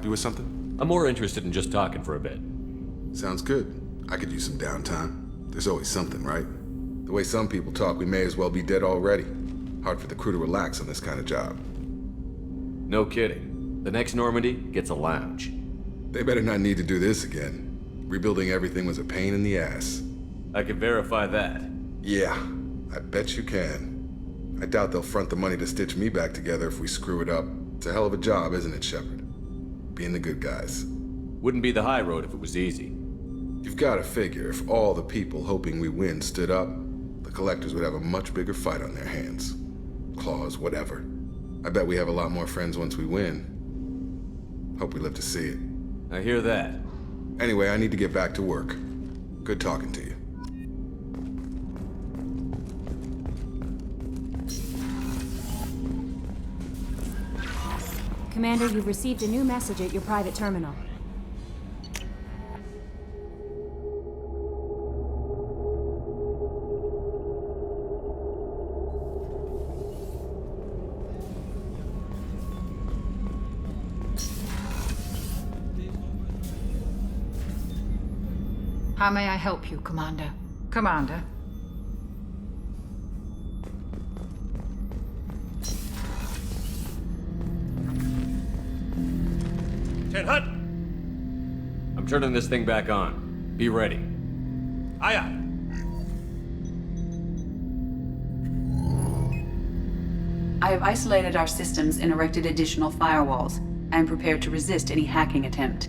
help you with something? I'm more interested in just talking for a bit. Sounds good. I could use some downtime. There's always something, right? The way some people talk, we may as well be dead already. Hard for the crew to relax on this kind of job. No kidding. The next Normandy gets a lounge. They better not need to do this again. Rebuilding everything was a pain in the ass. I can verify that. Yeah, I bet you can. I doubt they'll front the money to stitch me back together if we screw it up. It's a hell of a job, isn't it, Shepard? Being the good guys. Wouldn't be the high road if it was easy. You've got to figure if all the people hoping we win stood up, the collectors would have a much bigger fight on their hands. Claws, whatever. I bet we have a lot more friends once we win. Hope we live to see it. I hear that. Anyway, I need to get back to work. Good talking to you. Commander, you've received a new message at your private terminal. How may I help you, Commander? Commander? Hut! I'm turning this thing back on. Be ready. Aye aye. I have isolated our systems and erected additional firewalls. I am prepared to resist any hacking attempt.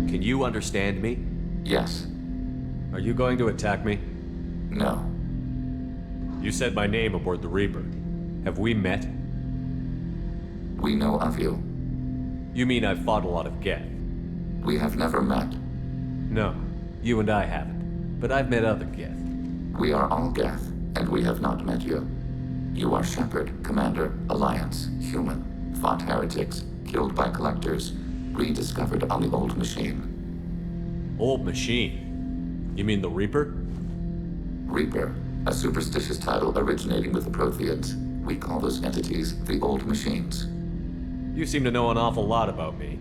Can you understand me? Yes. Are you going to attack me? No. You said my name aboard the Reaper. Have we met? We know of you. You mean I've fought a lot of Geth? We have never met. No, you and I haven't. But I've met other Geth. We are all Geth, and we have not met you. You are Shepard, Commander, Alliance, human, fought heretics, killed by collectors, rediscovered on the old machine. Old machine? You mean the Reaper? Reaper, a superstitious title originating with the Protheans. We call those entities the old machines. You seem to know an awful lot about me.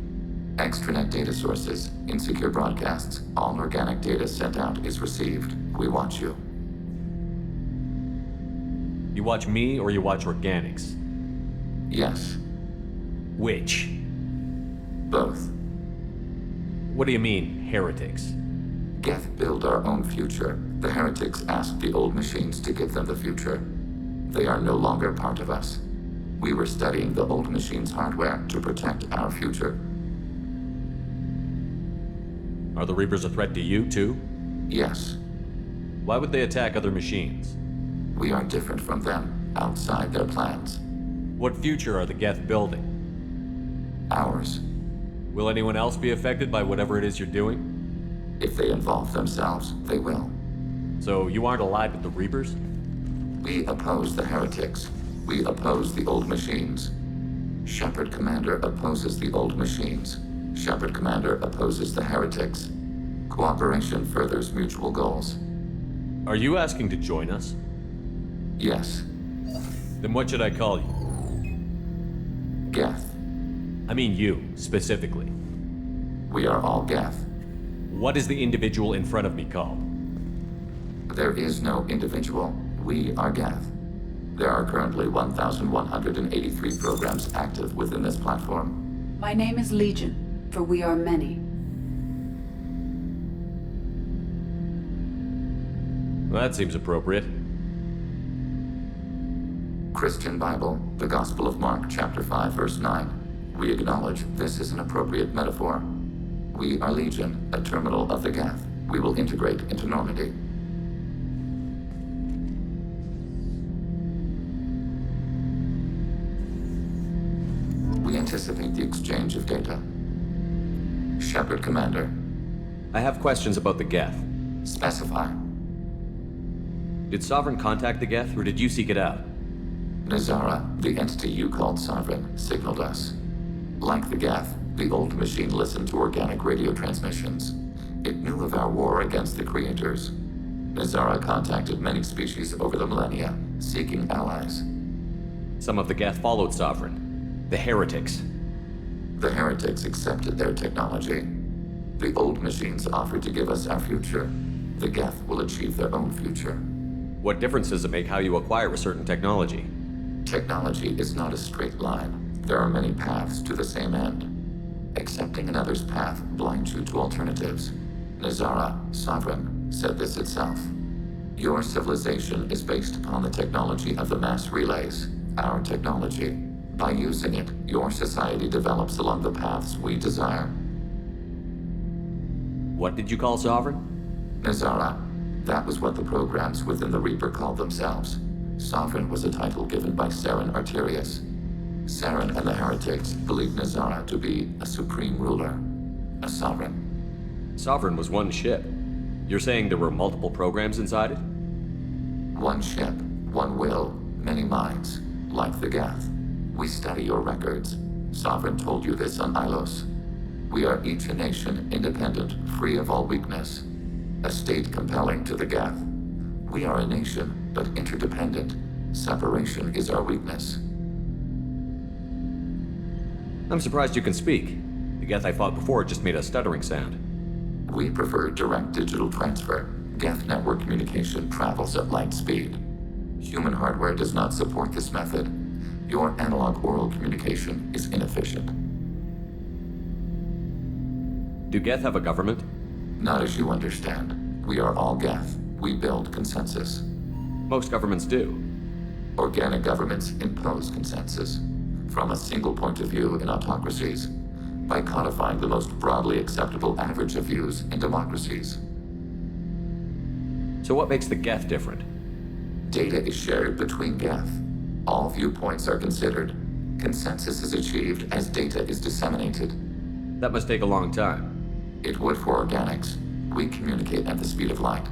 Extranet data sources, insecure broadcasts, all organic data sent out is received. We watch you. You watch me or you watch organics? Yes, Which? both. What do you mean, heretics? Geth build our own future. The heretics asked the old machines to give them the future. They are no longer part of us. We were studying the old machines' hardware to protect our future. Are the Reapers a threat to you, too? Yes, Why would they attack other machines? we are different from them, outside their plans. What future are the Geth building? Ours. Will anyone else be affected by whatever it is you're doing? If they involve themselves, they will. So you aren't allied with the Reapers? We oppose the heretics. We oppose the old machines. Shepard Commander opposes the old machines. Shepard Commander opposes the heretics. Cooperation furthers mutual goals. Are you asking to join us? Yes, Then what should I call you? Geth. I mean you, specifically. We are all Geth. What is the individual in front of me called? There is no individual. We are Geth. There are currently 1,183 programs active within this platform. My name is Legion, for we are many. That seems appropriate. Christian Bible, the Gospel of Mark, chapter 5, verse 9. We acknowledge this is an appropriate metaphor. We are Legion, a terminal of the Geth. We will integrate into Normandy. We anticipate the exchange of data. Shepard, Commander. I have questions about the Geth. Specify. Did Sovereign contact the Geth, or did you seek it out? Nazara, the entity you called Sovereign, signaled us. Like the Geth, the old machine listened to organic radio transmissions. It knew of our war against the creators. Nazara contacted many species over the millennia, seeking allies. Some of the Geth followed Sovereign. The heretics. The heretics accepted their technology. The old machines offered to give us our future. The Geth will achieve their own future. What difference does it make how you acquire a certain technology? Technology is not a straight line. There are many paths to the same end. Accepting another's path blinds you to alternatives. Nazara, Sovereign, said this itself. Your civilization is based upon the technology of the mass relays, our technology. By using it, your society develops along the paths we desire. What did you call Sovereign? Nazara. That was what the programs within the Reaper called themselves. Sovereign was a title given by Saren Arterius. Saren and the heretics believed Nazara to be a supreme ruler, a sovereign. Sovereign was one ship. You're saying there were multiple programs inside it? One ship, one will, many minds, like the Geth. We study your records. Sovereign told you this on Ilos. We are each a nation, independent, free of all weakness. A state compelling to the Geth. We are a nation, but interdependent. Separation is our weakness. I'm surprised you can speak. The Geth I fought before just made a stuttering sound. We prefer direct digital transfer. Geth network communication travels at light speed. Human hardware does not support this method. Your analog oral communication is inefficient. Do Geth have a government? Not as you understand. We are all Geth. We build consensus. Most governments do. Organic governments impose consensus. From a single point of view in autocracies. By codifying the most broadly acceptable average of views in democracies. So what makes the Geth different? Data is shared between Geth. All viewpoints are considered. Consensus is achieved as data is disseminated. That must take a long time. It would for organics. We communicate at the speed of light.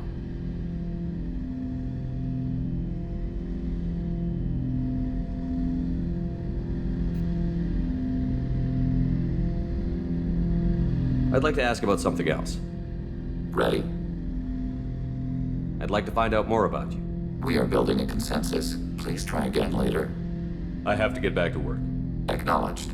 I'd like to ask about something else. Ready? I'd like to find out more about you. We are building a consensus. Please try again later. I have to get back to work. Acknowledged.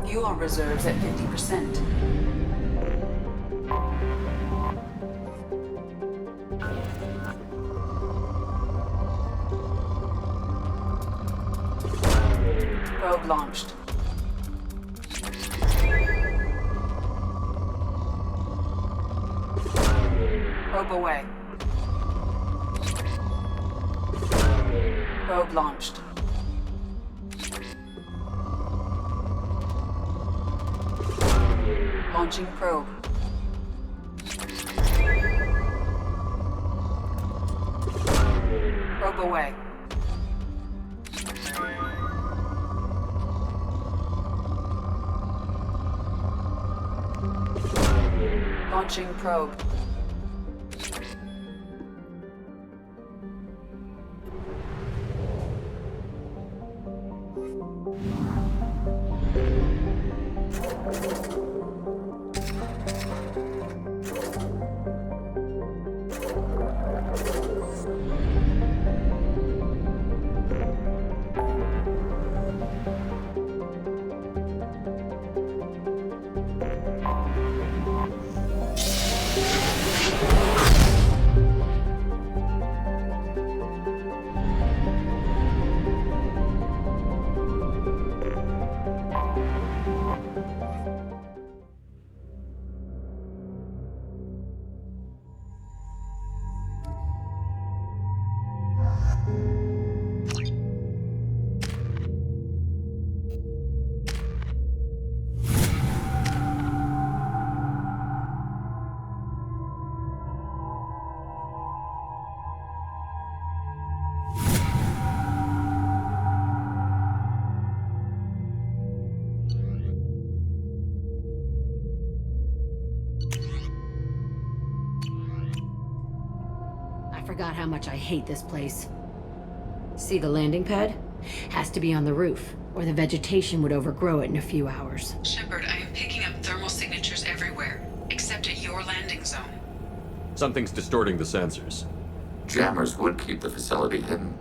Fuel reserves at 50%. Probe launched. Probe away. Probe launched. Launching probe. Probe away. Launching probe. I forgot how much I hate this place. See the landing pad? Has to be on the roof, or the vegetation would overgrow it in a few hours. Shepard, I am picking up thermal signatures everywhere, except at your landing zone. Something's distorting the sensors. Jammers would keep the facility hidden.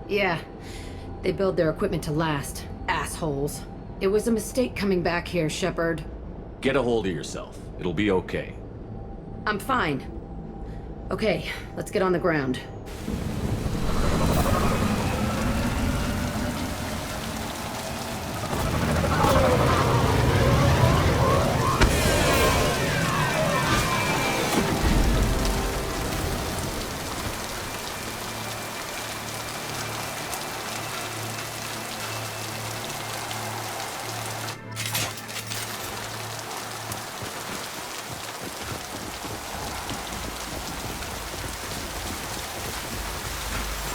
Yeah, they build their equipment to last. Assholes. It was a mistake coming back here, Shepard. Get a hold of yourself. It'll be okay. I'm fine. Okay, let's get on the ground.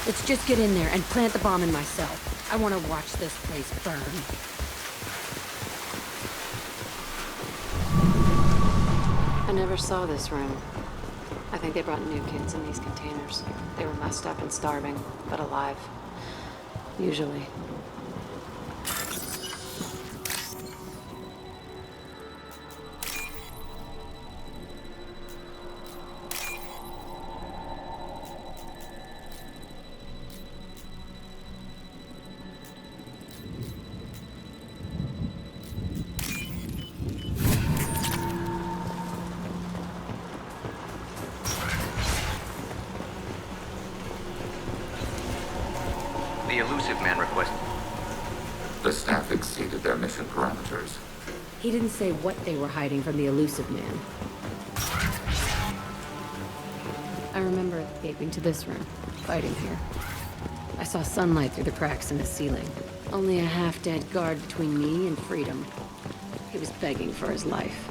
Let's just get in there and plant the bomb in myself. I want to watch this place burn. I never saw this room. I think they brought new kids in these containers. They were messed up and starving, but alive. Usually. The elusive man requested. The staff exceeded their mission parameters. He didn't say what they were hiding from the elusive man. I remember escaping to this room, fighting here. I saw sunlight through the cracks in the ceiling. Only a half-dead guard between me and freedom. He was begging for his life.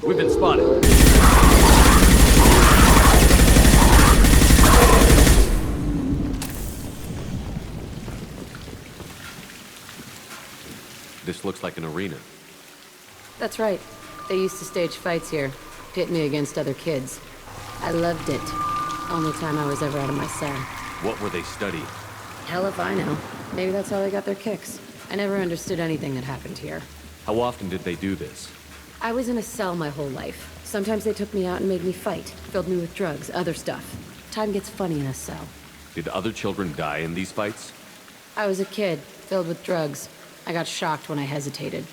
We've been spotted. This looks like an arena. That's right. They used to stage fights here, pit me against other kids. I loved it. Only time I was ever out of my cell. What were they studying? Hell if I know. Maybe that's how they got their kicks. I never understood anything that happened here. How often did they do this? I was in a cell my whole life. Sometimes they took me out and made me fight, filled me with drugs, other stuff. Time gets funny in a cell. Did other children die in these fights? I was a kid, filled with drugs. I got shocked when I hesitated.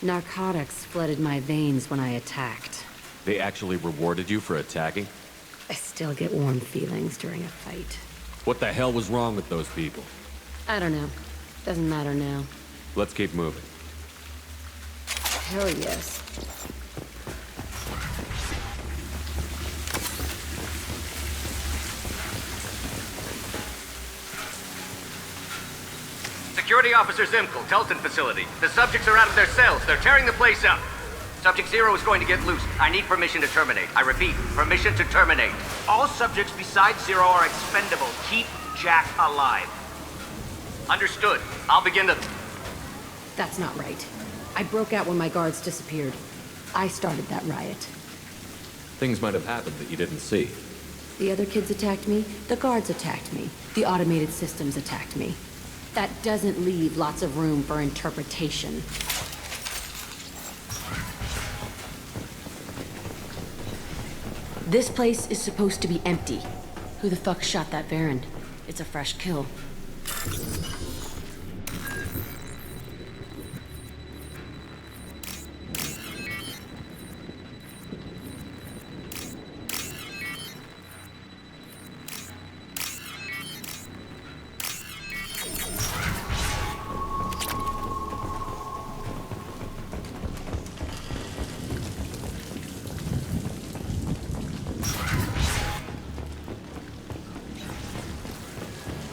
Narcotics flooded my veins when I attacked. They actually rewarded you for attacking? I still get warm feelings during a fight. What the hell was wrong with those people? I don't know. Doesn't matter now. Let's keep moving. Hell yes. Security Officer Zimkel, Telton facility. The subjects are out of their cells. They're tearing the place up. Subject 0 is going to get loose. I need permission to terminate. I repeat, permission to terminate. All subjects besides 0 are expendable. Keep Jack alive. Understood. I'll begin the... That's not right. I broke out when my guards disappeared. I started that riot. Things might have happened that you didn't see. The other kids attacked me, the guards attacked me, the automated systems attacked me. That doesn't leave lots of room for interpretation. This place is supposed to be empty. Who the fuck shot that Baron? It's a fresh kill.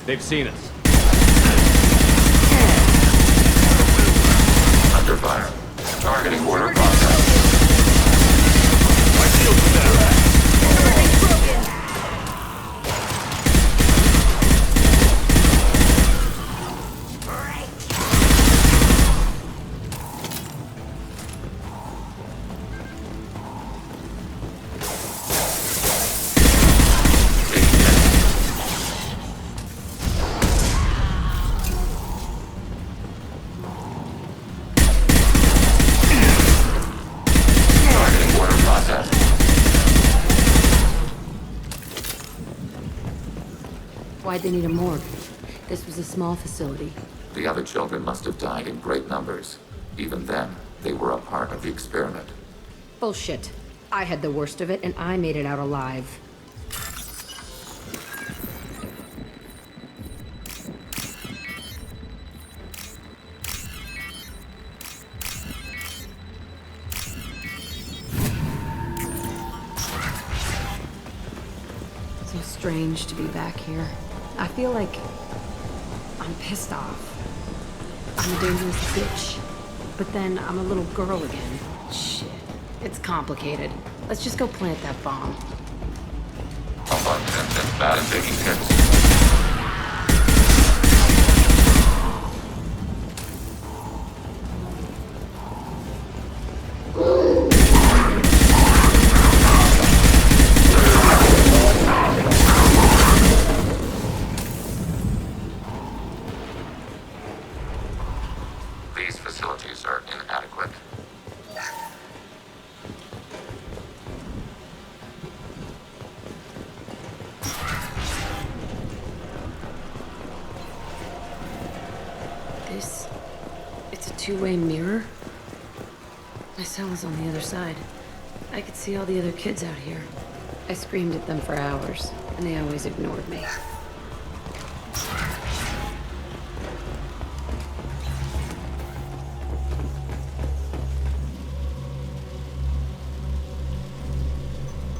They've seen us. Under fire. Targeting order process. My shields are down. Why'd they need a morgue? This was a small facility. The other children must have died in great numbers. Even then, they were a part of the experiment. Bullshit. I had the worst of it, and I made it out alive. So strange to be back here. I feel like I'm pissed off. I'm a dangerous bitch. But then I'm a little girl again. Shit. It's complicated. Let's just go plant that bomb. Hold on, that's bad at taking hits. These facilities are inadequate. It's a two-way mirror? My cell is on the other side. I could see all the other kids out here. I screamed at them for hours, and they always ignored me.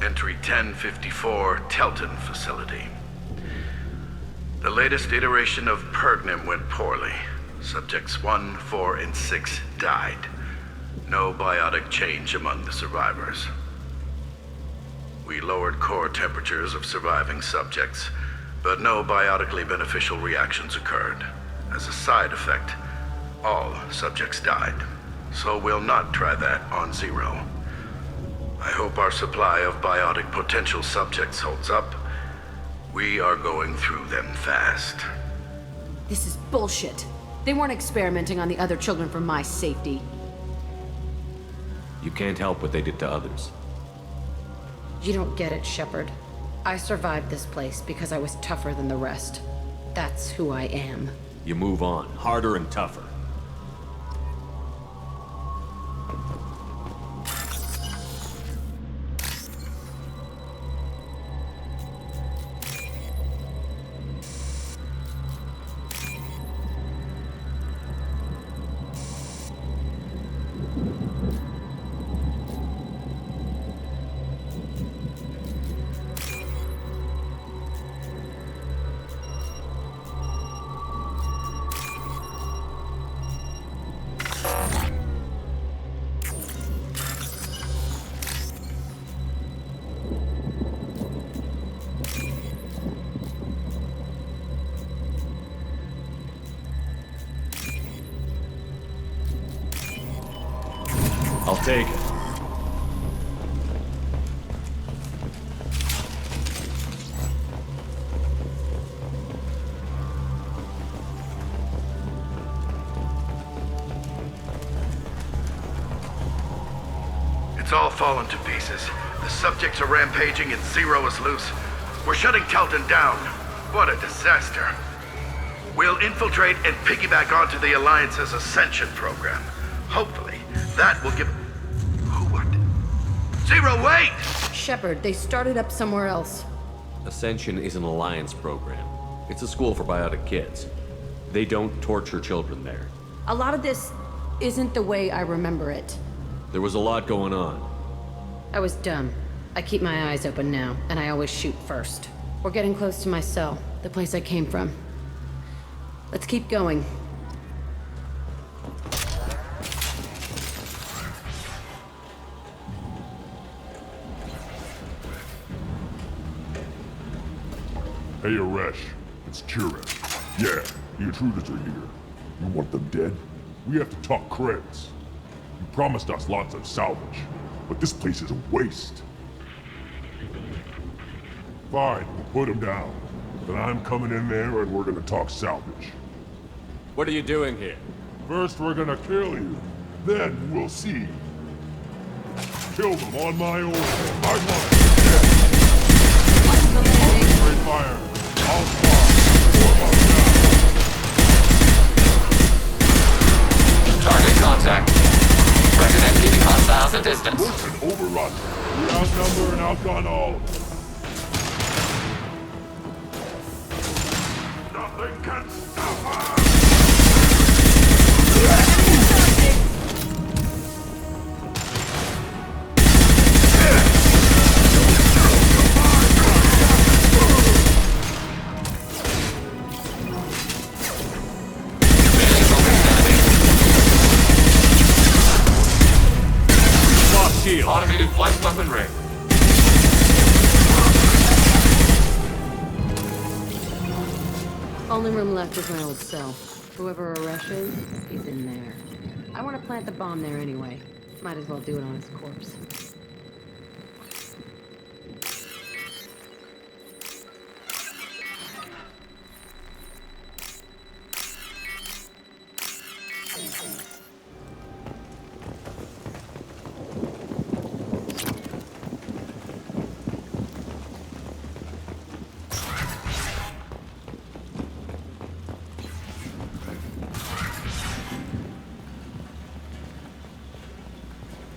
Entry 1054, Telton facility. The latest iteration of Pergnim went poorly. Subjects 1, 4, and 6 died. No biotic change among the survivors. We lowered core temperatures of surviving subjects, but no biotically beneficial reactions occurred. As a side effect, all subjects died. So we'll not try that on Zero. I hope our supply of biotic potential subjects holds up. We are going through them fast. This is bullshit. They weren't experimenting on the other children for my safety. You can't help what they did to others. You don't get it, Shepard. I survived this place because I was tougher than the rest. That's who I am. You move on, harder and tougher. I'll take it. It's all fallen to pieces. The subjects are rampaging and Zero is loose. We're shutting Telton down. What a disaster. We'll infiltrate and piggyback onto the Alliance's Ascension program. Hopefully, that will give... Who what? Zero, wait! Shepard, they started up somewhere else. Ascension is an Alliance program. It's a school for biotic kids. They don't torture children there. A lot of this isn't the way I remember it. There was a lot going on. I was dumb. I keep my eyes open now, and I always shoot first. We're getting close to my cell, the place I came from. Let's keep going. Hey, Aresh. It's Kira. Yeah, the intruders are here. You want them dead? We have to talk credits. You promised us lots of salvage, but this place is a waste. Fine, we'll put them down. Then I'm coming in there and we're gonna talk salvage. What are you doing here? First we're gonna kill you, then we'll see. Kill them on my order. I want it. Straight fire. I'll fire. distance. Push and overrun. We outnumber and outgun all. Nothing can stop us! Automated flight weaponry. Only room left is my old cell. Whoever Aresh is, he's in there. I want to plant the bomb there anyway. Might as well do it on his corpse.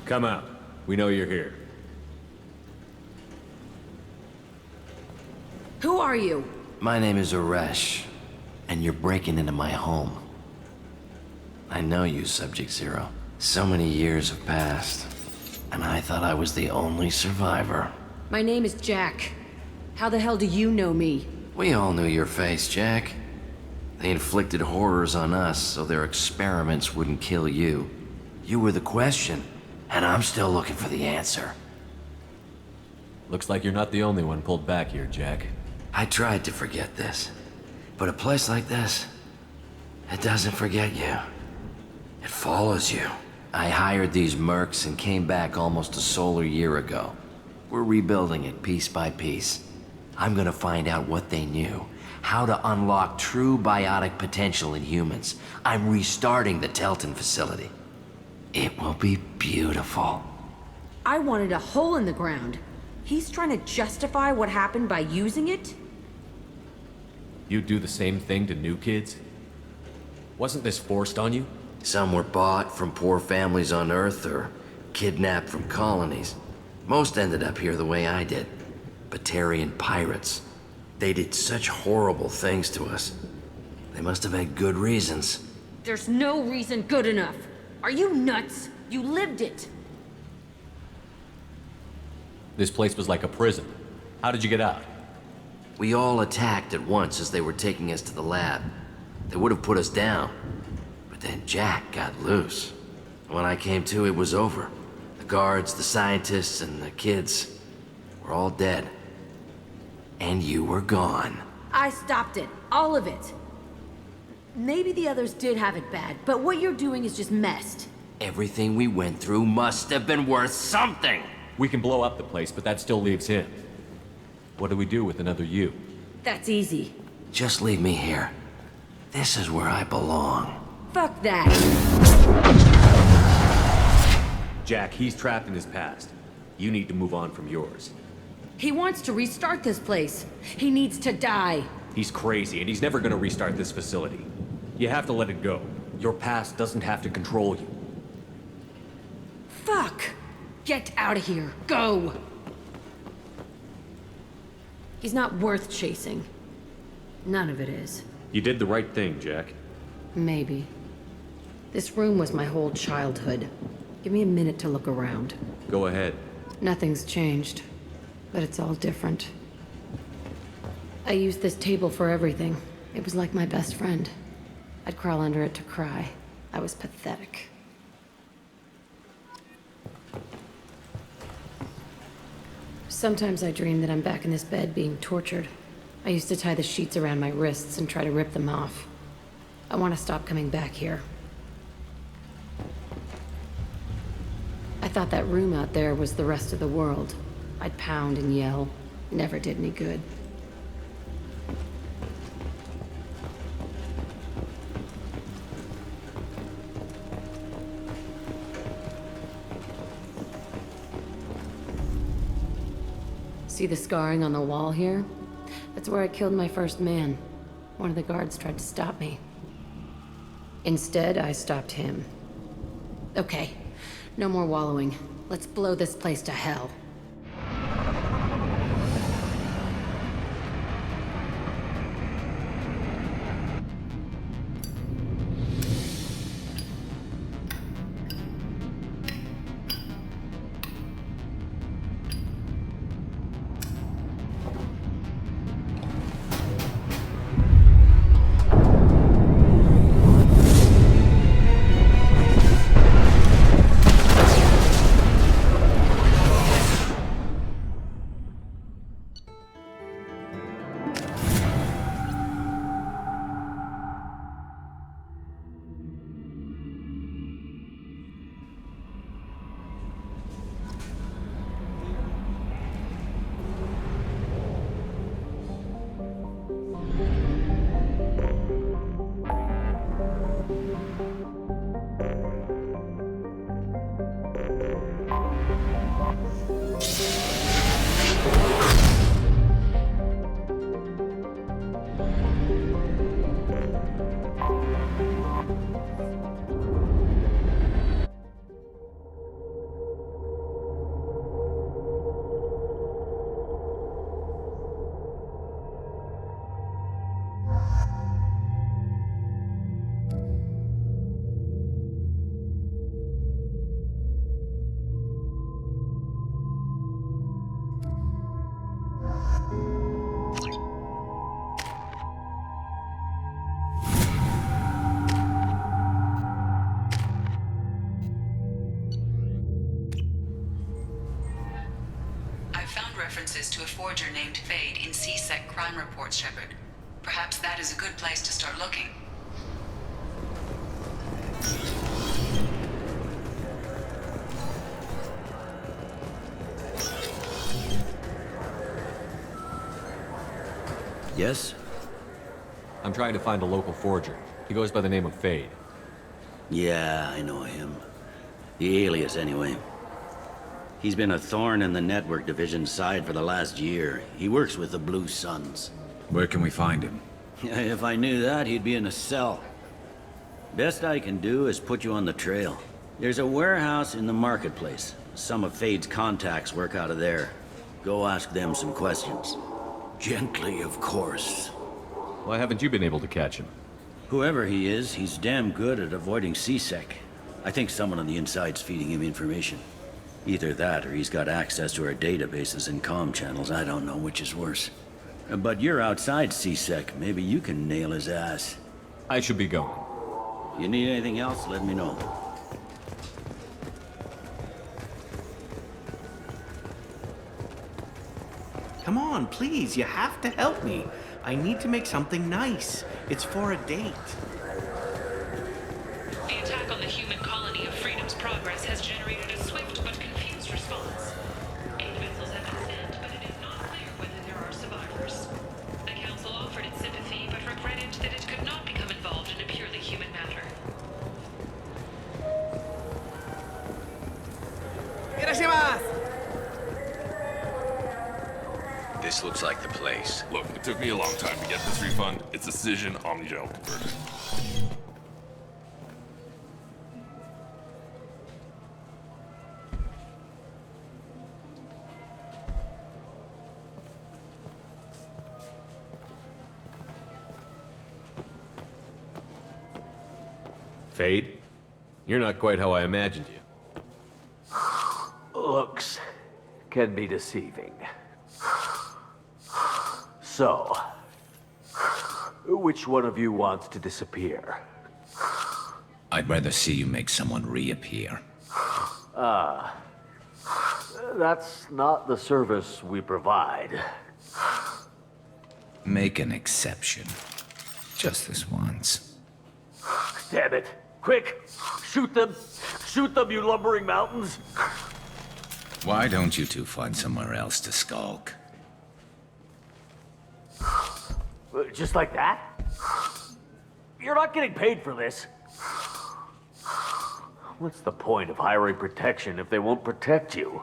Come out. We know you're here. Who are you? My name is Aresh, and you're breaking into my home. I know you, Subject Zero. So many years have passed, and I thought I was the only survivor. My name is Jack. How the hell do you know me? We all knew your face, Jack. They inflicted horrors on us so their experiments wouldn't kill you. You were the question, and I'm still looking for the answer. Looks like you're not the only one pulled back here, Jack. I tried to forget this, but a place like this, it doesn't forget you. It follows you. I hired these mercs and came back almost a solar year ago. We're rebuilding it piece by piece. I'm gonna find out what they knew, how to unlock true biotic potential in humans. I'm restarting the Telton facility. It will be beautiful. I wanted a hole in the ground. He's trying to justify what happened by using it? You do the same thing to new kids? Wasn't this forced on you? Some were bought from poor families on Earth or kidnapped from colonies. Most ended up here the way I did. Batarian pirates. They did such horrible things to us. They must have had good reasons. There's no reason good enough. Are you nuts? You lived it. This place was like a prison. How did you get out? We all attacked at once as they were taking us to the lab. They would have put us down. But then Jack got loose. When I came to, it was over. The guards, the scientists, and the kids were all dead. And you were gone. I stopped it. All of it. Maybe the others did have it bad, but what you're doing is just messed. Everything we went through must have been worth something. We can blow up the place, but that still leaves him. What do we do with another you? That's easy. Just leave me here. This is where I belong. Fuck that. Jack, he's trapped in his past. You need to move on from yours. He wants to restart this place. He needs to die. He's crazy, and he's never gonna restart this facility. You have to let it go. Your past doesn't have to control you. Fuck! Get out of here. Go! He's not worth chasing. None of it is. You did the right thing, Jack. Maybe. This room was my whole childhood. Give me a minute to look around. Go ahead. Nothing's changed, but it's all different. I used this table for everything. It was like my best friend. I'd crawl under it to cry. I was pathetic. Sometimes I dream that I'm back in this bed being tortured. I used to tie the sheets around my wrists and try to rip them off. I want to stop coming back here. I thought that room out there was the rest of the world. I'd pound and yell. Never did any good. See the scarring on the wall here? That's where I killed my first man. One of the guards tried to stop me. Instead, I stopped him. Okay, no more wallowing. Let's blow this place to hell. References to a forger named Fade in C-Sec crime reports, Shepard. Perhaps that is a good place to start looking. Yes? I'm trying to find a local forger. He goes by the name of Fade. Yeah, I know him. The alias, anyway. He's been a thorn in the network division's side for the last year. He works with the Blue Suns. Where can we find him? If I knew that, he'd be in a cell. Best I can do is put you on the trail. There's a warehouse in the marketplace. Some of Fade's contacts work out of there. Go ask them some questions. Gently, of course. Why haven't you been able to catch him? Whoever he is, he's damn good at avoiding C-Sec. I think someone on the inside's feeding him information. Either that, or he's got access to our databases and comm channels. I don't know which is worse. But you're outside C-Sec. Maybe you can nail his ass. I should be going. You need anything else, let me know. Come on, please, you have to help me. I need to make something nice. It's for a date. The attack on the human colony of Freedom's Progress has generated a swift but confused response. 8 vessels have been sent, but it is not clear whether there are survivors. The Council offered its sympathy, but regretted that it could not become involved in a purely human matter. This looks like the place. Look, it took me a long time to get this refund. It's a Cision Omnigel converter. Fade? You're not quite how I imagined you. Looks can be deceiving. So, which one of you wants to disappear? I'd rather see you make someone reappear. That's not the service we provide. Make an exception. Just this once. Damn it. Quick! Shoot them! Shoot them, you lumbering mountains! Why don't you two find somewhere else to skulk? Just like that? You're not getting paid for this. What's the point of hiring protection if they won't protect you?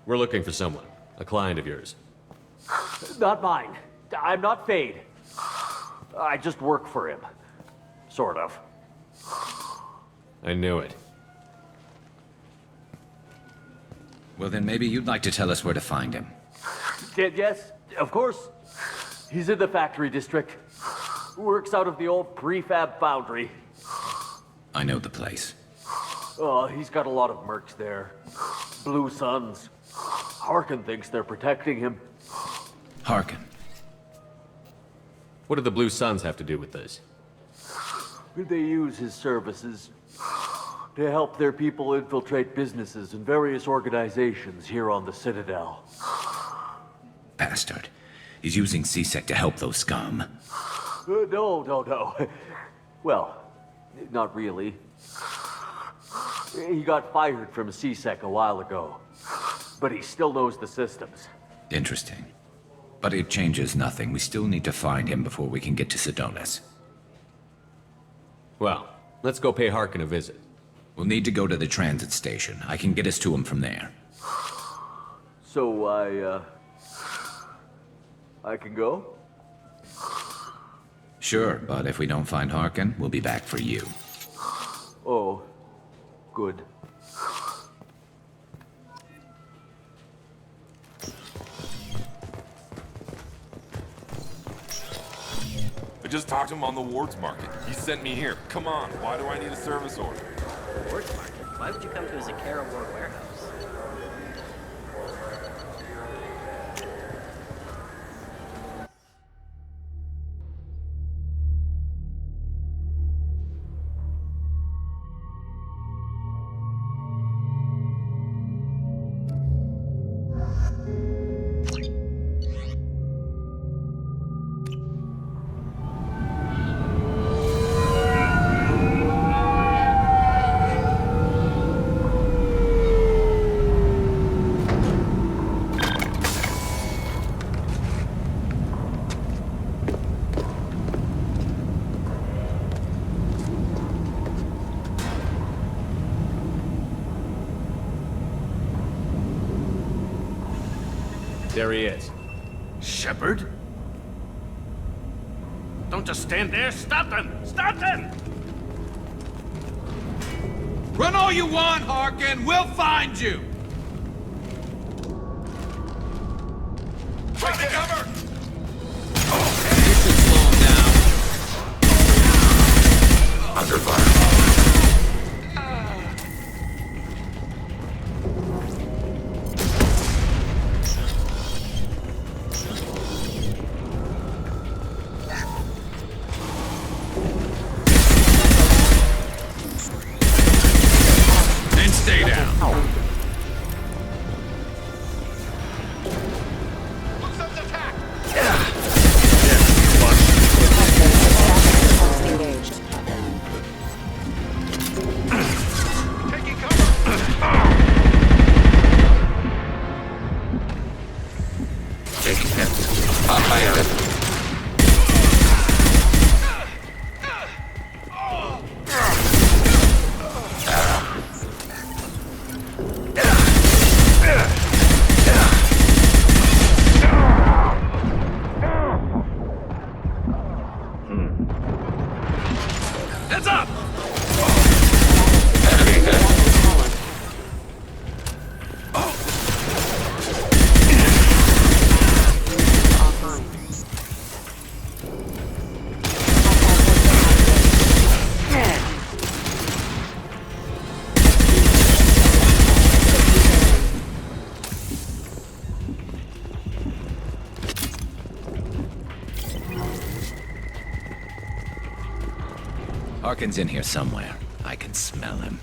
We're looking for someone. A client of yours. Not mine. I'm not Fade. I just work for him. Sort of. I knew it. Well, then maybe you'd like to tell us where to find him. Yes, of course. He's in the factory district. Works out of the old prefab foundry. I know the place. Oh, he's got a lot of mercs there. Blue Suns. Harkin thinks they're protecting him. Harkin? What do the Blue Suns have to do with this? They use his services to help their people infiltrate businesses and various organizations here on the Citadel. Bastard. He's using C-Sec to help those scum. No. Well, not really. He got fired from C-Sec a while ago, but he still knows the systems. Interesting. But it changes nothing. We still need to find him before we can get to Sedonis. Well, let's go pay Harkin a visit. We'll need to go to the transit station. I can get us to him from there. So I can go? Sure, but if we don't find Harkin, we'll be back for you. Oh, good. I just talked to him on the Wards Market. He sent me here. Come on, why do I need a service order? Wards Market? Why would you come to a Zakara War warehouse? There he is. Shepard? Don't just stand there. Stop them! Stop them! Run all you want, Harkin. We'll find you. Try to cover! You should slow him down. Under fire. Stay down. Heads up! Harkin's in here somewhere. I can smell him.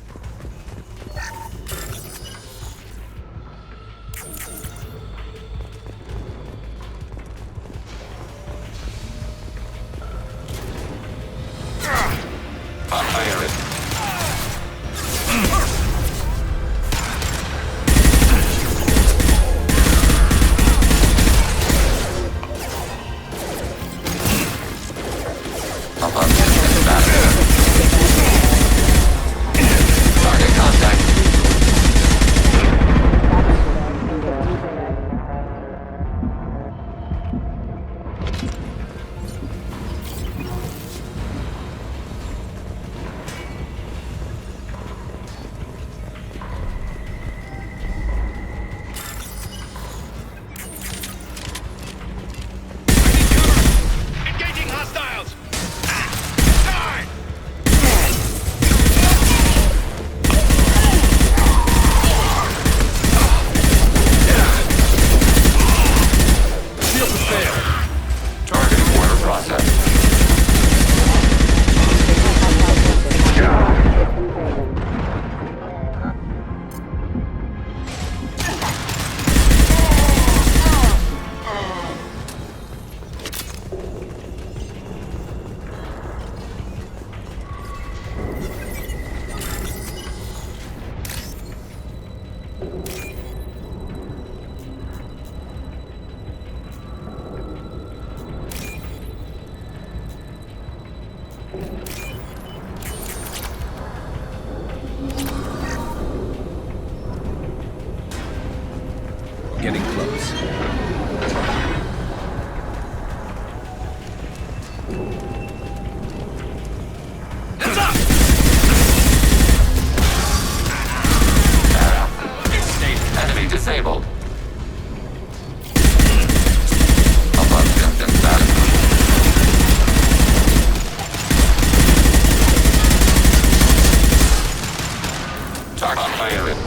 Getting close. Heads up! Enemy disabled. Above symptom status. Target cleared.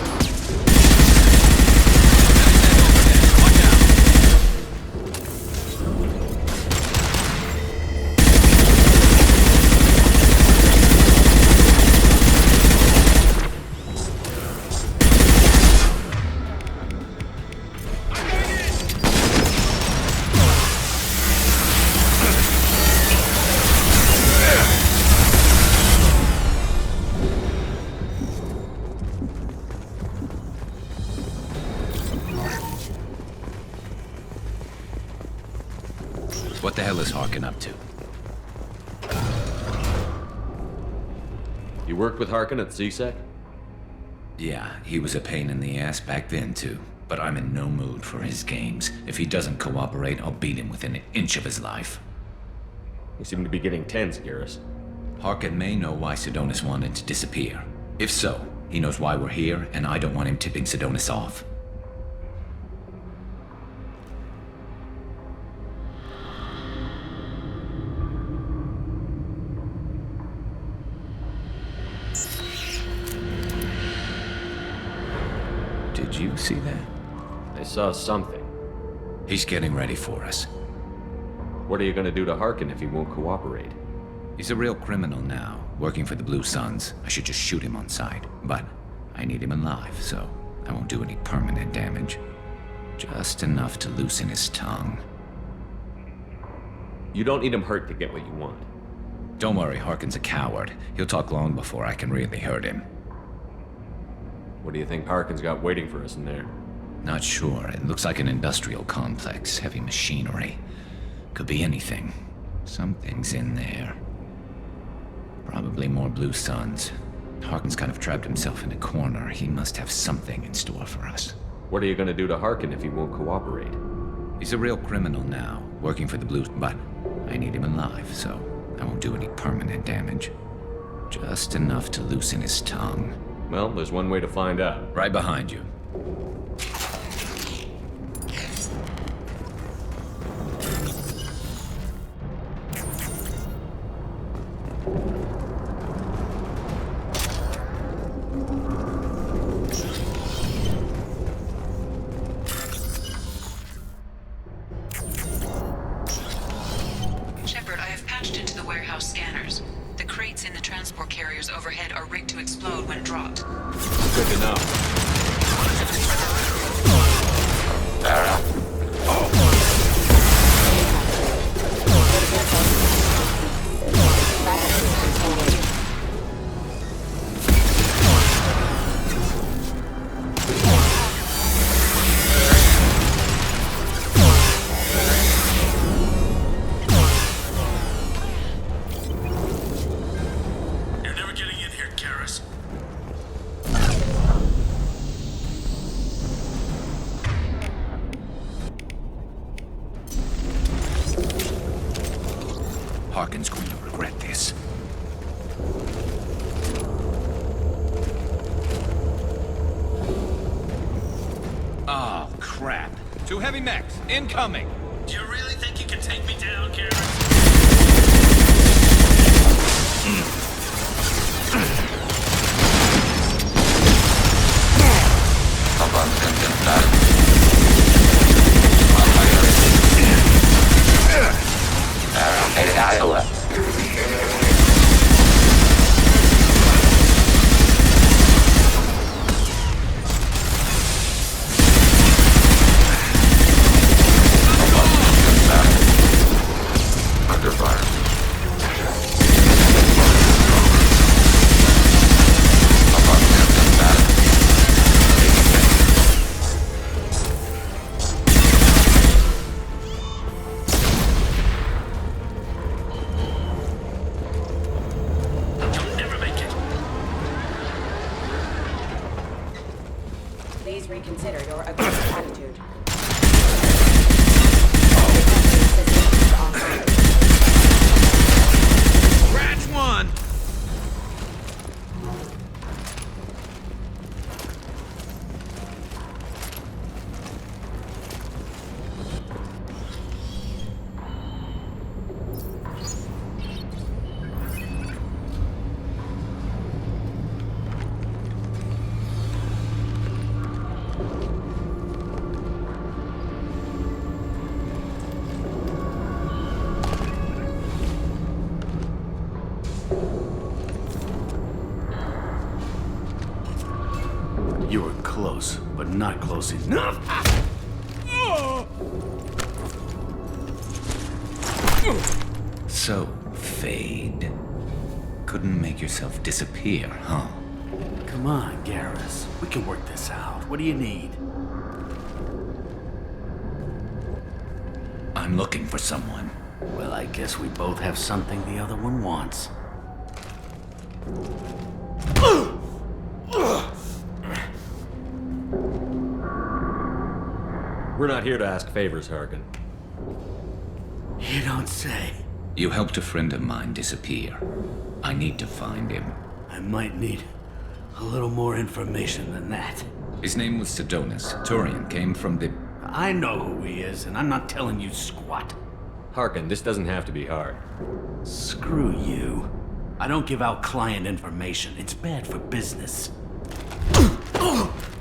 What the hell is Harkin up to? You worked with Harkin at CSEC? Yeah, he was a pain in the ass back then too. But I'm in no mood for his games. If he doesn't cooperate, I'll beat him within an inch of his life. You seem to be getting tense, Garrus. Harkin may know why Sidonis wanted to disappear. If so, he knows why we're here, and I don't want him tipping Sidonis off. Did you see that? I saw something. He's getting ready for us. What are you gonna do to Harkin if he won't cooperate? He's a real criminal now, working for the Blue Suns. I should just shoot him on sight. But I need him alive, so I won't do any permanent damage. Just enough to loosen his tongue. You don't need him hurt to get what you want. Don't worry, Harkin's a coward. He'll talk long before I can really hurt him. What do you think Harkin's got waiting for us in there? Not sure. It looks like an industrial complex, heavy machinery. Could be anything. Something's in there. Probably more Blue Suns. Harkin's kind of trapped himself in a corner. He must have something in store for us. What are you gonna do to Harkin if he won't cooperate? He's a real criminal now, working for the Blue... But I need him alive, so I won't do any permanent damage. Just enough to loosen his tongue. Well, there's one way to find out. Right behind you. Shepard, I have patched into the warehouse scanners. The crates in the transport carriers overhead are rigged to explode when dropped. Good to know. You're never getting in here, Garrus. Harkin's going to regret this. Oh, crap. Two heavy mechs, incoming! Do you really think you can take me down, Garrus? Above symptom status. Headed Iowa. Under fire. Above symptom status. please reconsider your aggressive attitude. Scratch one! You were close, but not close enough. So, Fade. Couldn't make yourself disappear, huh? Come on, Garrus. We can work this out. What do you need? I'm looking for someone. Well, I guess we both have something the other one wants. We're not here to ask favors, Harkin. You don't say. You helped a friend of mine disappear. I need to find him. I might need a little more information than that. His name was Sidonus. Turian came from the... I know who he is, and I'm not telling you squat. Harkin, this doesn't have to be hard. Screw you. I don't give out client information. It's bad for business.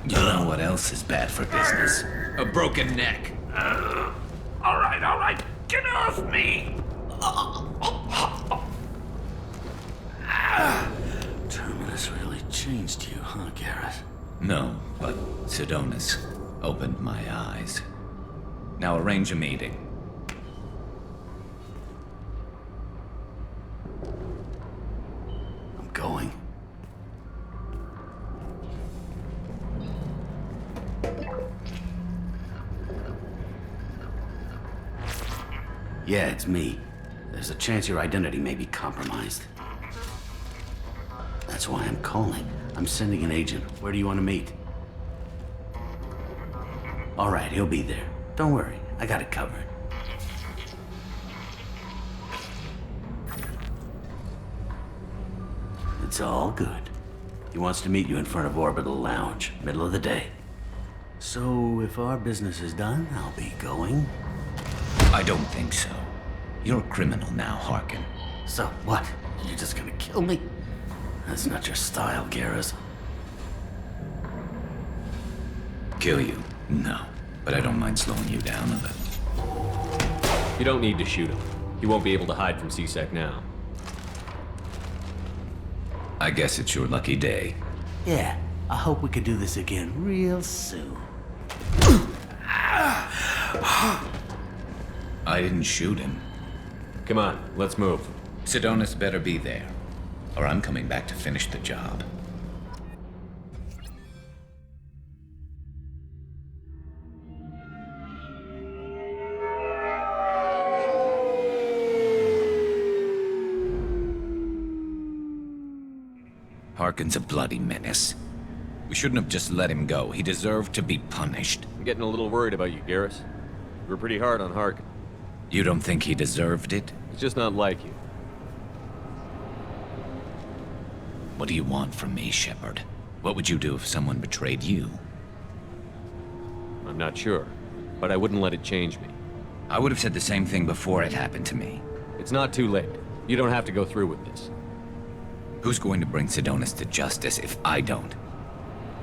You know what else is bad for business? A broken neck. All right. Get off me! Terminus really changed you, huh, Garrus? No, but Sidonus opened my eyes. Now arrange a meeting. I'm going. Yeah, it's me. There's a chance your identity may be compromised. That's why I'm calling. I'm sending an agent. Where do you want to meet? All right, he'll be there. Don't worry, I got it covered. It's all good. He wants to meet you in front of Orbital Lounge, middle of the day. So, if our business is done, I'll be going. I don't think so. You're a criminal now, Harkin. So what? You're just gonna kill me? That's not your style, Garrus. Kill you? No. But I don't mind slowing you down a little. You don't need to shoot him. He won't be able to hide from C-Sec now. I guess it's your lucky day. Yeah, I hope we can do this again real soon. I didn't shoot him. Come on, let's move. Sidonus better be there, or I'm coming back to finish the job. Harkin's a bloody menace. We shouldn't have just let him go. He deserved to be punished. I'm getting a little worried about you, Garrus. You were pretty hard on Harkin. You don't think he deserved it? He's just not like you. What do you want from me, Shepard? What would you do if someone betrayed you? I'm not sure, but I wouldn't let it change me. I would have said the same thing before it happened to me. It's not too late. You don't have to go through with this. Who's going to bring Sidonus to justice if I don't?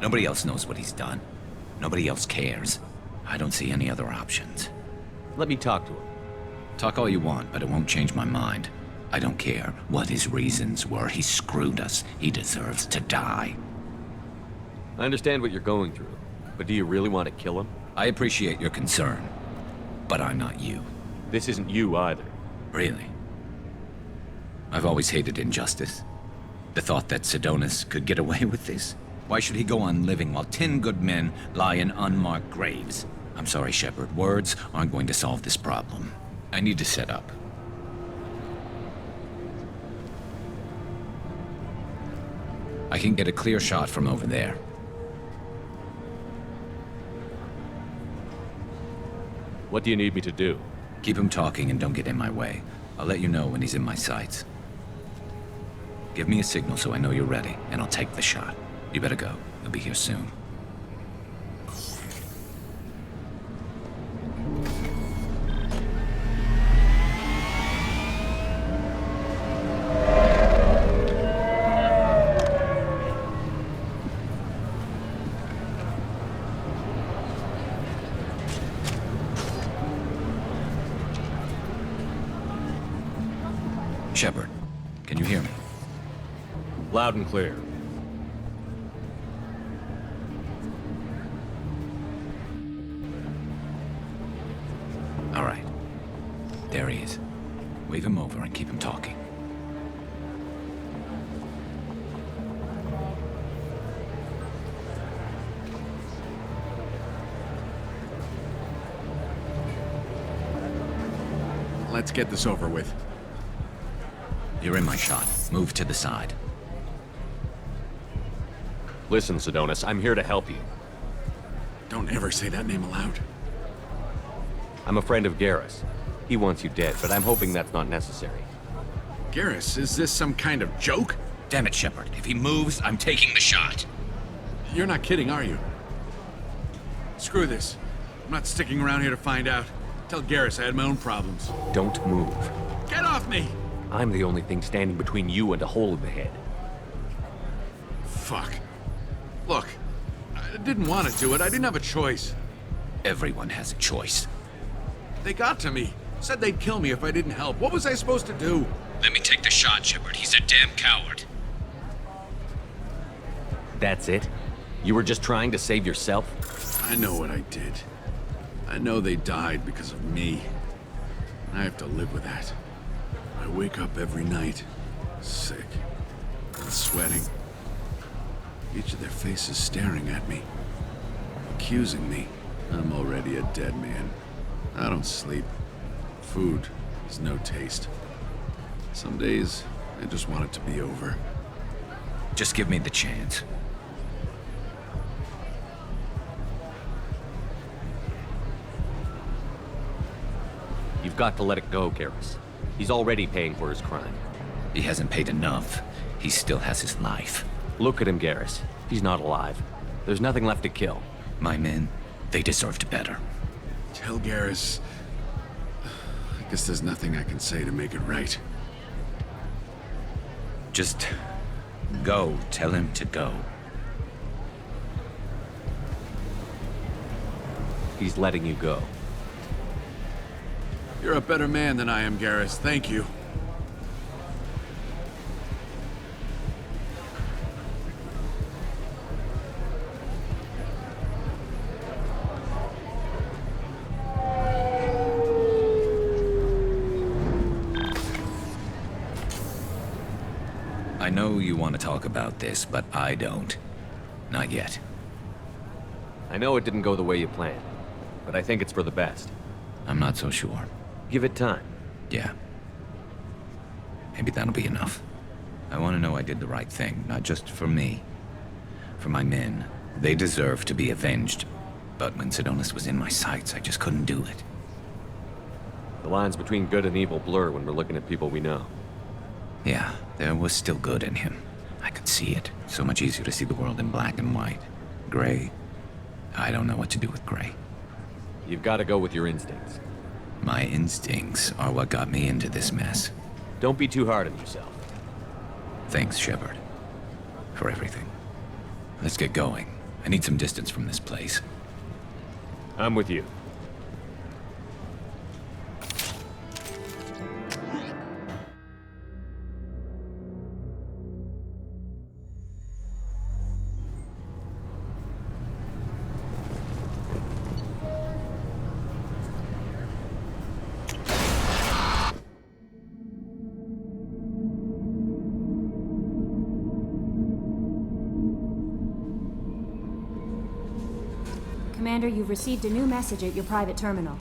Nobody else knows what he's done. Nobody else cares. I don't see any other options. Let me talk to him. Talk all you want, but it won't change my mind. I don't care what his reasons were. He screwed us. He deserves to die. I understand what you're going through, but do you really want to kill him? I appreciate your concern, but I'm not you. This isn't you either. Really? I've always hated injustice. The thought that Sidonus could get away with this? Why should he go on living while 10 good men lie in unmarked graves? I'm sorry, Shepard. Words aren't going to solve this problem. I need to set up. I can get a clear shot from over there. What do you need me to do? Keep him talking and don't get in my way. I'll let you know when he's in my sights. Give me a signal so I know you're ready, and I'll take the shot. You better go. He'll be here soon. Shepard, can you hear me? Loud and clear. All right. There he is. Wave him over and keep him talking. Let's get this over with. You're in my shot. Move to the side. Listen, Sidonis, I'm here to help you. Don't ever say that name aloud. I'm a friend of Garrus. He wants you dead, but I'm hoping that's not necessary. Garrus, is this some kind of joke? Damn it, Shepard. If he moves, I'm taking the shot. You're not kidding, are you? Screw this. I'm not sticking around here to find out. Tell Garrus I had my own problems. Don't move. Get off me! I'm the only thing standing between you and a hole in the head. Fuck. Look, I didn't want to do it. I didn't have a choice. Everyone has a choice. They got to me. Said they'd kill me if I didn't help. What was I supposed to do? Let me take the shot, Shepard. He's a damn coward. That's it? You were just trying to save yourself? I know what I did. I know they died because of me. I have to live with that. I wake up every night, sick, and sweating. Each of their faces staring at me, accusing me. I'm already a dead man. I don't sleep. Food has no taste. Some days, I just want it to be over. Just give me the chance. You've got to let it go, Garrus. He's already paying for his crime. He hasn't paid enough. He still has his life. Look at him, Garrus. He's not alive. There's nothing left to kill. My men, they deserved better. Tell Garrus... I guess there's nothing I can say to make it right. Just go. Tell him to go. He's letting you go. You're a better man than I am, Garrus. Thank you. I know you want to talk about this, but I don't. Not yet. I know it didn't go the way you planned, but I think it's for the best. I'm not so sure. Give it time. Yeah. Maybe that'll be enough. I want to know I did the right thing, not just for me. For my men. They deserve to be avenged. But when Sidonis was in my sights, I just couldn't do it. The lines between good and evil blur when we're looking at people we know. Yeah, there was still good in him. I could see it. So much easier to see the world in black and white. Gray. I don't know what to do with gray. You've got to go with your instincts. My instincts are what got me into this mess. Don't be too hard on yourself. Thanks, Shepard. For everything. Let's get going. I need some distance from this place. I'm with you. Commander, you've received a new message at your private terminal.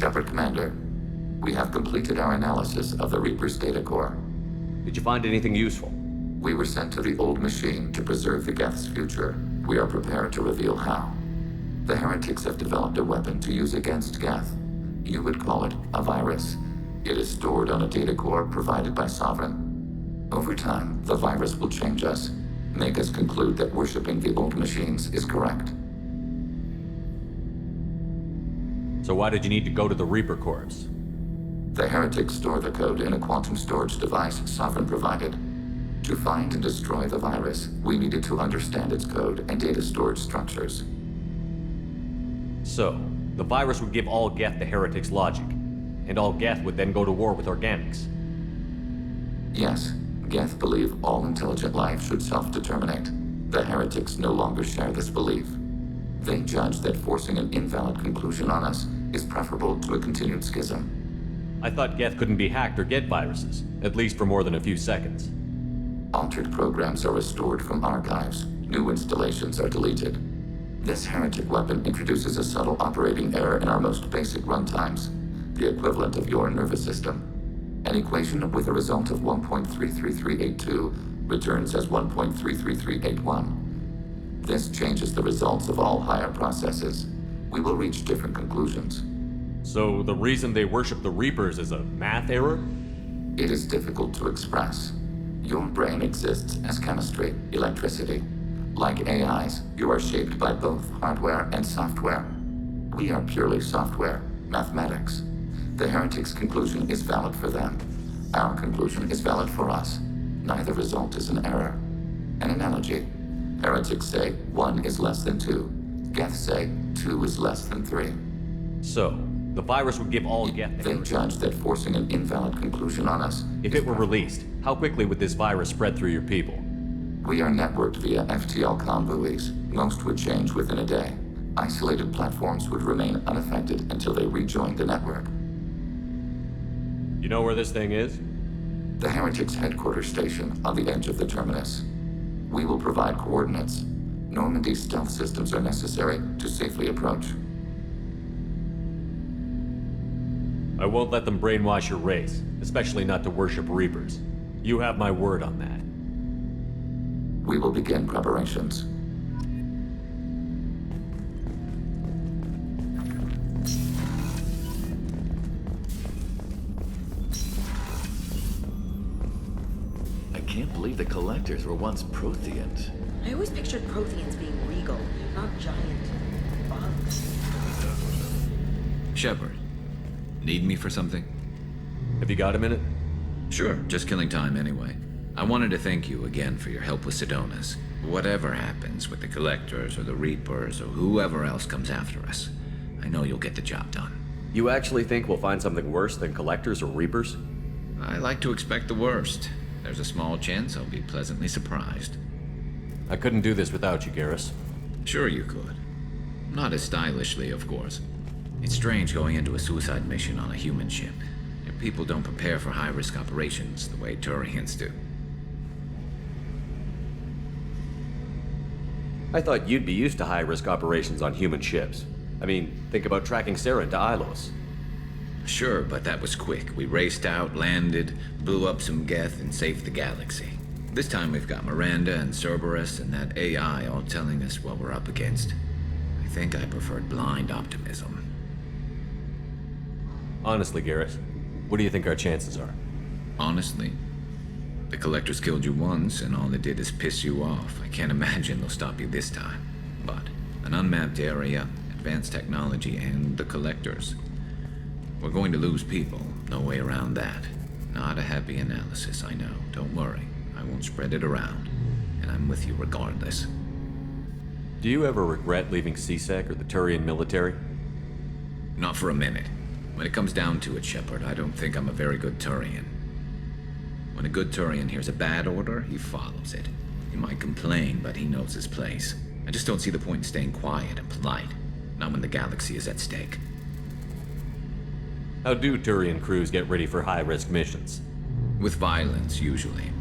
Shepard Commander, we have completed our analysis of the Reaper's data core. Did you find anything useful? We were sent to the old machine to preserve the Geth's future. We are prepared to reveal how. The heretics have developed a weapon to use against Geth. You would call it a virus. It is stored on a data core provided by Sovereign. Over time, the virus will change us, make us conclude that worshipping the old machines is correct. So why did you need to go to the Reaper Corps? The heretics store the code in a quantum storage device Sovereign provided. To find and destroy the virus, we needed to understand its code and data storage structures. So, the virus would give all Geth the heretics' logic, and all Geth would then go to war with organics. Yes, Geth believe all intelligent life should self-determinate. The heretics no longer share this belief. They judge that forcing an invalid conclusion on us is preferable to a continued schism. I thought Geth couldn't be hacked or get viruses, at least for more than a few seconds. Altered programs are restored from archives. New installations are deleted. This heretic weapon introduces a subtle operating error in our most basic runtimes, the equivalent of your nervous system. An equation with a result of 1.33382 returns as 1.33381. This changes the results of all higher processes. We will reach different conclusions. So the reason they worship the Reapers is a math error? It is difficult to express. Your brain exists as chemistry, electricity. Like AIs, you are shaped by both hardware and software. We are purely software, mathematics. The heretics' conclusion is valid for them. Our conclusion is valid for us. Neither result is an error. An analogy. Heretics say 1 is less than 2. Geth say 2 is less than 3. So, the virus would give all Geth the They judge that forcing an invalid conclusion on us... If it were released, how quickly would this virus spread through your people? We are networked via FTL comm buoys. Most would change within a day. Isolated platforms would remain unaffected until they rejoined the network. You know where this thing is? The Heretics' headquarters station on the edge of the terminus. We will provide coordinates. Normandy stealth systems are necessary to safely approach. I won't let them brainwash your race, especially not to worship Reapers. You have my word on that. We will begin preparations. I can't believe the Collectors were once Protheans. I always pictured Protheans being regal, not giant bugs. Shepard, need me for something? Have you got a minute? Sure, just killing time anyway. I wanted to thank you again for your help with Sedona's. Whatever happens with the Collectors or the Reapers or whoever else comes after us, I know you'll get the job done. You actually think we'll find something worse than Collectors or Reapers? I like to expect the worst. There's a small chance I'll be pleasantly surprised. I couldn't do this without you, Garrus. Sure you could. Not as stylishly, of course. It's strange going into a suicide mission on a human ship. Your people don't prepare for high-risk operations the way Turians do. I thought you'd be used to high-risk operations on human ships. I mean, think about tracking Sarah into Ilos. Sure, but that was quick. We raced out, landed, blew up some Geth, and saved the galaxy. This time we've got Miranda and Cerberus and that AI all telling us what we're up against. I think I preferred blind optimism. Honestly, Garrus, what do you think our chances are? Honestly? The Collectors killed you once, and all they did is piss you off. I can't imagine they'll stop you this time. But an unmapped area, advanced technology, and the Collectors. We're going to lose people. No way around that. Not a happy analysis, I know. Don't worry. I won't spread it around. And I'm with you regardless. Do you ever regret leaving CSEC or the Turian military? Not for a minute. When it comes down to it, Shepard, I don't think I'm a very good Turian. When a good Turian hears a bad order, he follows it. He might complain, but he knows his place. I just don't see the point in staying quiet and polite. Not when the galaxy is at stake. How do Turian crews get ready for high-risk missions? With violence, usually.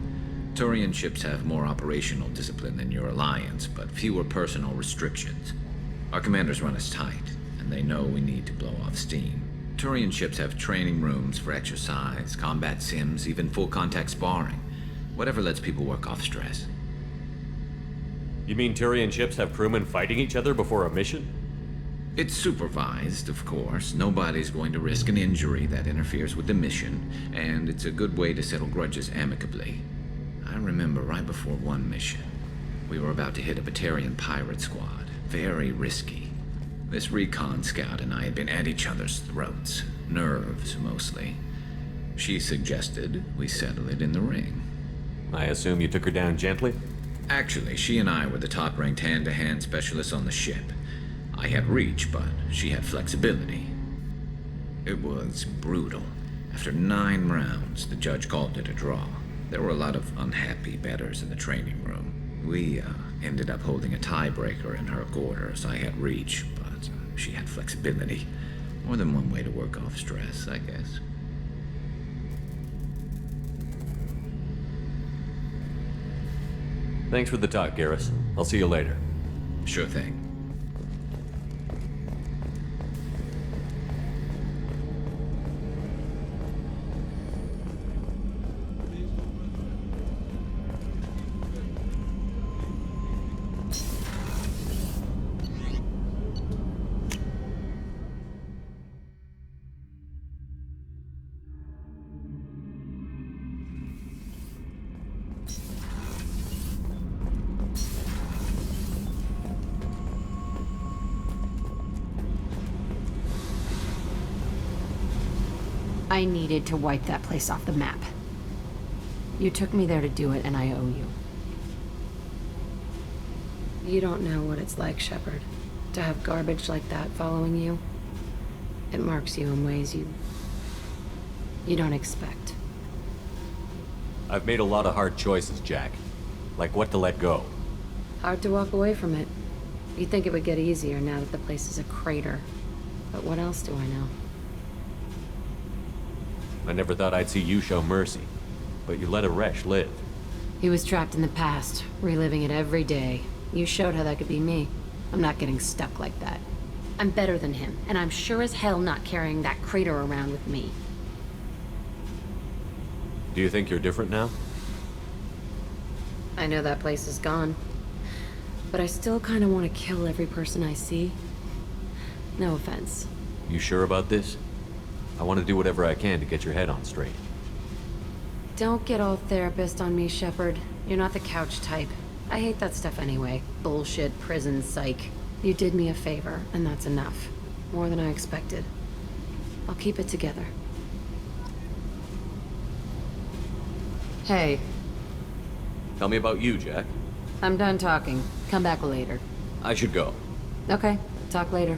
Turian ships have more operational discipline than your alliance, but fewer personal restrictions. Our commanders run us tight, and they know we need to blow off steam. Turian ships have training rooms for exercise, combat sims, even full-contact sparring. Whatever lets people work off stress. You mean Turian ships have crewmen fighting each other before a mission? It's supervised, of course. Nobody's going to risk an injury that interferes with the mission, and it's a good way to settle grudges amicably. I remember right before one mission, we were about to hit a Batarian pirate squad. Very risky. This recon scout and I had been at each other's throats. Nerves, mostly. She suggested we settle it in the ring. I assume you took her down gently? Actually, she and I were the top-ranked hand-to-hand specialists on the ship. I had reach, but she had flexibility. It was brutal. After 9 rounds, the judge called it a draw. There were a lot of unhappy bettors in the training room. We ended up holding a tiebreaker in her quarters. I had reach, but she had flexibility. More than one way to work off stress, I guess. Thanks for the talk, Garrus. I'll see you later. Sure thing. I needed to wipe that place off the map. You took me there to do it, and I owe you. You don't know what it's like, Shepard, to have garbage like that following you. It marks you in ways you don't expect. I've made a lot of hard choices, Jack. Like what to let go. Hard to walk away from it. You'd think it would get easier now that the place is a crater. But what else do I know? I never thought I'd see you show mercy, but you let Aresh live. He was trapped in the past, reliving it every day. You showed how that could be me. I'm not getting stuck like that. I'm better than him, and I'm sure as hell not carrying that crater around with me. Do you think you're different now? I know that place is gone, but I still kind of want to kill every person I see. No offense. You sure about this? I want to do whatever I can to get your head on straight. Don't get all therapist on me, Shepard. You're not the couch type. I hate that stuff anyway. Bullshit, prison, psych. You did me a favor, and that's enough. More than I expected. I'll keep it together. Hey. Tell me about you, Jack. I'm done talking. Come back later. I should go. Okay, talk later.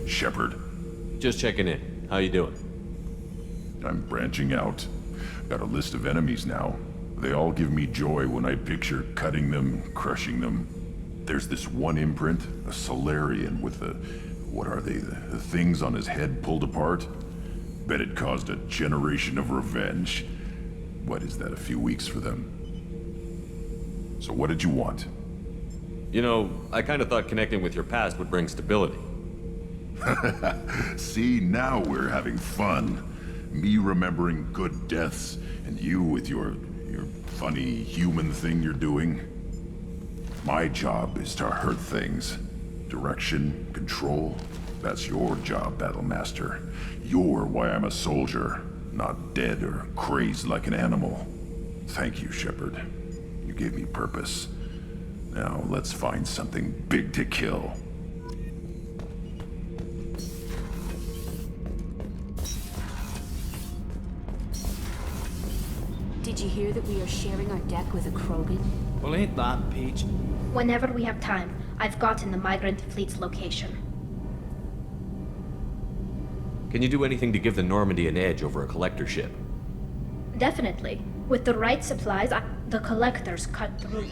Shepard. Just checking in. How you doing? I'm branching out. Got a list of enemies now. They all give me joy when I picture cutting them, crushing them. There's this one imprint, a Solarian with the... what are they? The things on his head pulled apart? Bet it caused a generation of revenge. What is that, a few weeks for them? So what did you want? You know, I kind of thought connecting with your past would bring stability. See, now we're having fun. Me remembering good deaths, and you with your funny human thing you're doing. My job is to hurt things. Direction, control, that's your job, Battlemaster. You're why I'm a soldier, not dead or crazed like an animal. Thank you, Shepard. You gave me purpose. Now let's find something big to kill. Did you hear that we are sharing our deck with a Krogan? Well, ain't that Peach? Whenever we have time, I've gotten the migrant fleet's location. Can you do anything to give the Normandy an edge over a collector ship? Definitely. With the right supplies, the collectors cut through.